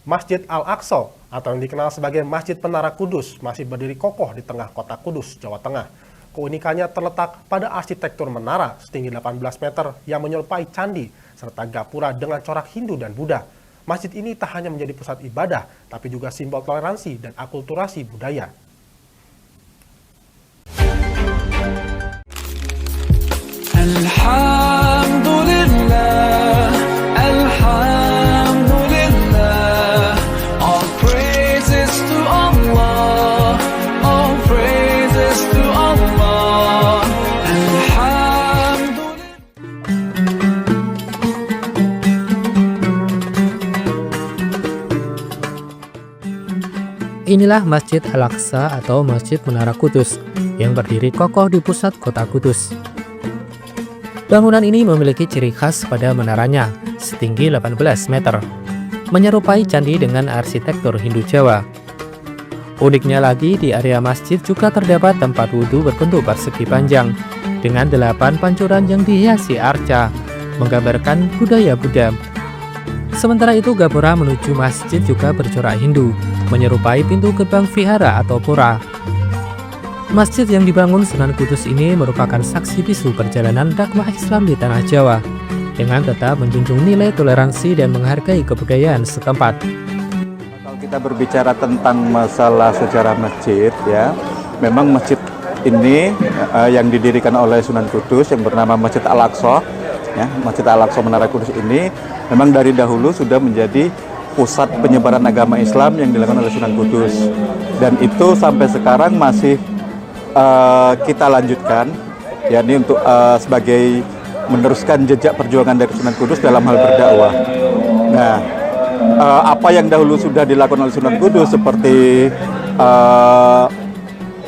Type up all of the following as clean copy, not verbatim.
Masjid Al-Aqsa atau yang dikenal sebagai Masjid Menara Kudus masih berdiri kokoh di tengah kota Kudus, Jawa Tengah. Keunikannya terletak pada arsitektur menara setinggi 18 meter yang menyerupai candi serta gapura dengan corak Hindu dan Buddha. Masjid ini tak hanya menjadi pusat ibadah, tapi juga simbol toleransi dan akulturasi budaya. Alhamdulillah, Alhamdulillah, all praises to Allah, all praises to Allah, Alhamdulillah. Inilah Masjid Al-Aqsa atau Masjid Menara Kudus yang berdiri kokoh di pusat kota Kudus. Bangunan ini memiliki ciri khas pada menaranya, setinggi 18 meter, menyerupai candi dengan arsitektur Hindu Jawa. Uniknya lagi, di area masjid juga terdapat tempat wudhu berbentuk persegi panjang, dengan 8 pancuran yang dihiasi arca, menggambarkan budaya Buddha. Sementara itu, gapura menuju masjid juga bercorak Hindu, menyerupai pintu gerbang vihara atau pura. Masjid yang dibangun Sunan Kudus ini merupakan saksi bisu perjalanan dakwah Islam di tanah Jawa, dengan tetap menjunjung nilai toleransi dan menghargai kebudayaan setempat. Kalau kita berbicara tentang masalah sejarah masjid, ya, memang masjid ini yang didirikan oleh Sunan Kudus yang bernama Masjid Al-Aqsa, ya, Masjid Al-Aqsa Menara Kudus ini memang dari dahulu sudah menjadi pusat penyebaran agama Islam yang dilakukan oleh Sunan Kudus, dan itu sampai sekarang masih kita lanjutkan, yakni untuk sebagai meneruskan jejak perjuangan dari Sunan Kudus dalam hal berdakwah. Nah, apa yang dahulu sudah dilakukan oleh Sunan Kudus seperti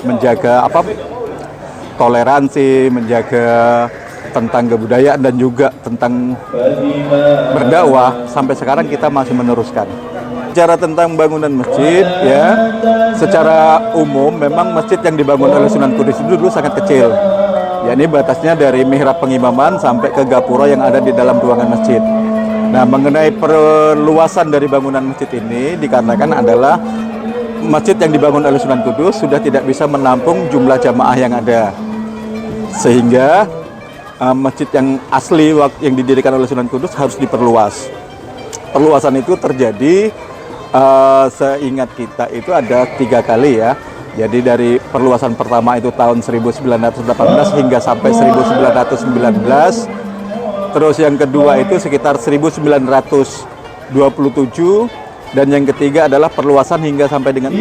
menjaga toleransi, menjaga tentang kebudayaan dan juga tentang berdakwah, sampai sekarang kita masih meneruskan. Bicara tentang bangunan masjid, ya, secara umum memang masjid yang dibangun oleh Sunan Kudus itu dulu sangat kecil, yakni batasnya dari mihrab pengimaman sampai ke gapura yang ada di dalam ruangan masjid. Nah, mengenai perluasan dari bangunan masjid ini dikatakan adalah masjid yang dibangun oleh Sunan Kudus sudah tidak bisa menampung jumlah jamaah yang ada, sehingga masjid yang asli yang didirikan oleh Sunan Kudus harus diperluas. Perluasan itu terjadi seingat kita itu ada 3 kali, ya. Jadi dari perluasan pertama itu tahun 1918 hingga sampai 1919. Terus yang kedua itu sekitar 1927, dan yang ketiga adalah perluasan hingga sampai dengan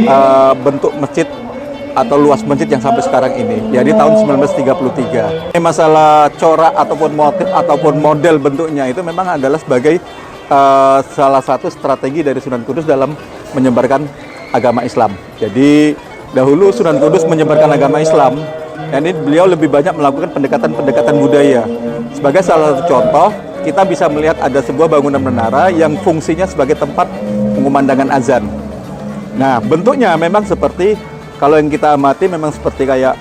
bentuk masjid atau luas masjid yang sampai sekarang ini, jadi tahun 1933. Masalah corak ataupun motif ataupun model bentuknya itu memang adalah sebagai salah satu strategi dari Sunan Kudus dalam menyebarkan agama Islam. Jadi dahulu Sunan Kudus menyebarkan agama Islam, dan ini beliau lebih banyak melakukan pendekatan-pendekatan budaya. Sebagai salah satu contoh, kita bisa melihat ada sebuah bangunan menara yang fungsinya sebagai tempat pengumandangkan azan. Nah, bentuknya memang seperti, kalau yang kita amati memang seperti kayak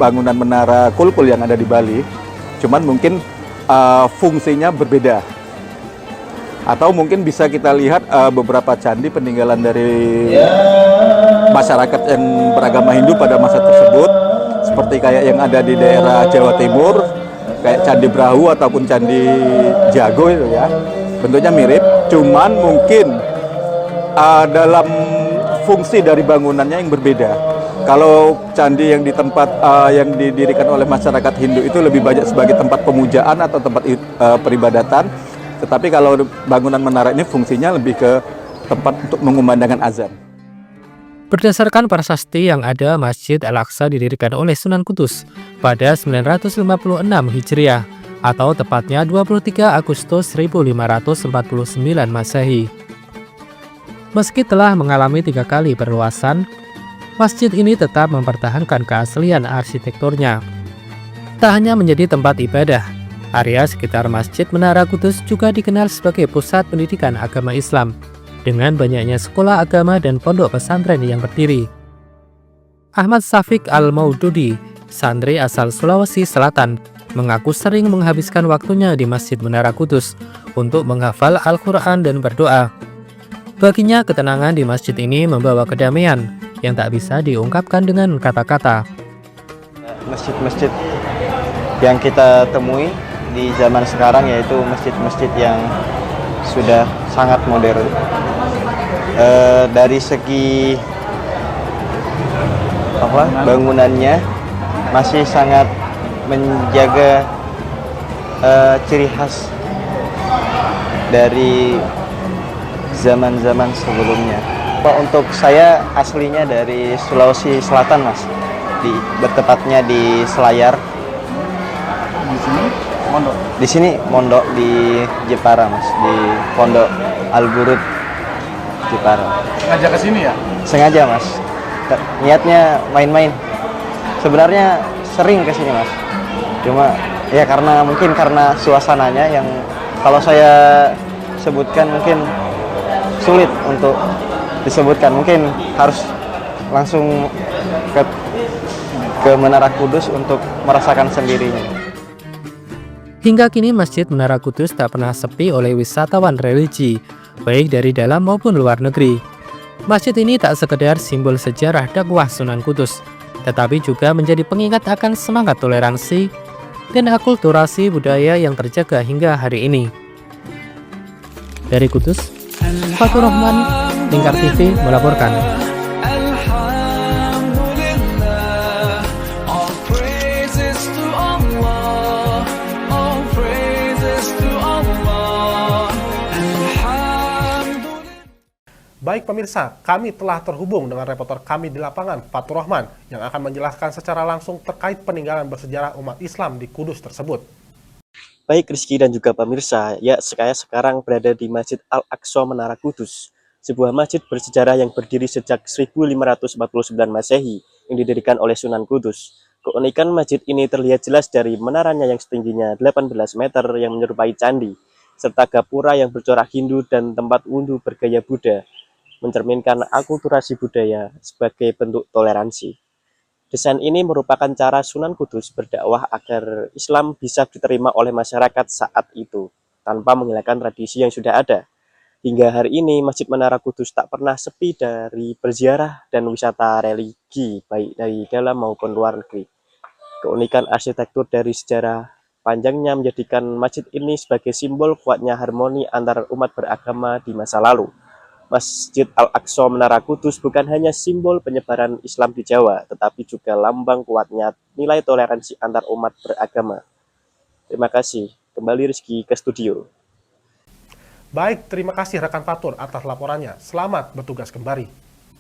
bangunan menara Kulkul yang ada di Bali, cuman mungkin fungsinya berbeda. Atau mungkin bisa kita lihat beberapa candi peninggalan dari masyarakat yang beragama Hindu pada masa tersebut, seperti kayak yang ada di daerah Jawa Timur, kayak Candi Brahu ataupun Candi Jago itu, ya, bentuknya mirip, cuman mungkin dalam fungsi dari bangunannya yang berbeda. Kalau candi yang di tempat yang didirikan oleh masyarakat Hindu itu lebih banyak sebagai tempat pemujaan atau tempat peribadatan, tetapi kalau bangunan menara ini fungsinya lebih ke tempat untuk mengumandangkan azan. Berdasarkan prasasti yang ada, Masjid Al-Aqsa didirikan oleh Sunan Kudus pada 956 Hijriah atau tepatnya 23 Agustus 1549 Masehi. Meski telah mengalami 3 kali perluasan, masjid ini tetap mempertahankan keaslian arsitekturnya. Tak hanya menjadi tempat ibadah, area sekitar Masjid Menara Kudus juga dikenal sebagai pusat pendidikan agama Islam, dengan banyaknya sekolah agama dan pondok pesantren yang berdiri. Ahmad Syafiq Al-Maududi, santri asal Sulawesi Selatan, mengaku sering menghabiskan waktunya di Masjid Menara Kudus untuk menghafal Al-Quran dan berdoa. Baginya, ketenangan di masjid ini membawa kedamaian yang tak bisa diungkapkan dengan kata-kata. Masjid-masjid yang kita temui di zaman sekarang yaitu masjid-masjid yang sudah sangat modern. Dari segi bangunannya masih sangat menjaga ciri khas dari zaman-zaman sebelumnya. Untuk saya aslinya dari Sulawesi Selatan, Mas. Bertepatnya di Selayar. Di sini mondok. Di sini mondok di Jepara, Mas, di Pondok Al-Burud Jepara. Ngajak ke sini ya? Sengaja, Mas. Niatnya main-main. Sebenarnya sering ke sini, Mas. Cuma ya mungkin karena suasananya yang kalau saya sebutkan mungkin sulit untuk disebutkan. Mungkin harus langsung ke Menara Kudus untuk merasakan sendirinya. Hingga kini Masjid Menara Kudus tak pernah sepi oleh wisatawan religi, baik dari dalam maupun luar negeri. Masjid ini tak sekedar simbol sejarah dakwah Sunan Kudus, tetapi juga menjadi pengingat akan semangat toleransi dan akulturasi budaya yang terjaga hingga hari ini. Dari Kudus, Fatur Rahman, Lingkar TV melaporkan. Alhamdulillah, all praises to Allah, all praises to Allah. Alhamdulillah. Baik pemirsa, kami telah terhubung dengan reporter kami di lapangan, Fatur Rahman, yang akan menjelaskan secara langsung terkait peninggalan bersejarah umat Islam di Kudus tersebut. Baik Rizky dan juga pemirsa, ya saya sekarang berada di Masjid Al-Aqsa Menara Kudus, sebuah masjid bersejarah yang berdiri sejak 1549 Masehi yang didirikan oleh Sunan Kudus. Keunikan masjid ini terlihat jelas dari menaranya yang setingginya 18 meter yang menyerupai candi, serta gapura yang bercorak Hindu dan tempat wudhu bergaya Buddha, mencerminkan akulturasi budaya sebagai bentuk toleransi. Desain ini merupakan cara Sunan Kudus berdakwah agar Islam bisa diterima oleh masyarakat saat itu, tanpa menghilangkan tradisi yang sudah ada. Hingga hari ini, Masjid Menara Kudus tak pernah sepi dari berziarah dan wisata religi, baik dari dalam maupun luar negeri. Keunikan arsitektur dari sejarah panjangnya menjadikan masjid ini sebagai simbol kuatnya harmoni antar umat beragama di masa lalu. Masjid Al-Aqsa Menara Kudus bukan hanya simbol penyebaran Islam di Jawa, tetapi juga lambang kuatnya nilai toleransi antar umat beragama. Terima kasih. Kembali Rizky ke studio. Baik, terima kasih rekan Fatur atas laporannya. Selamat bertugas kembali.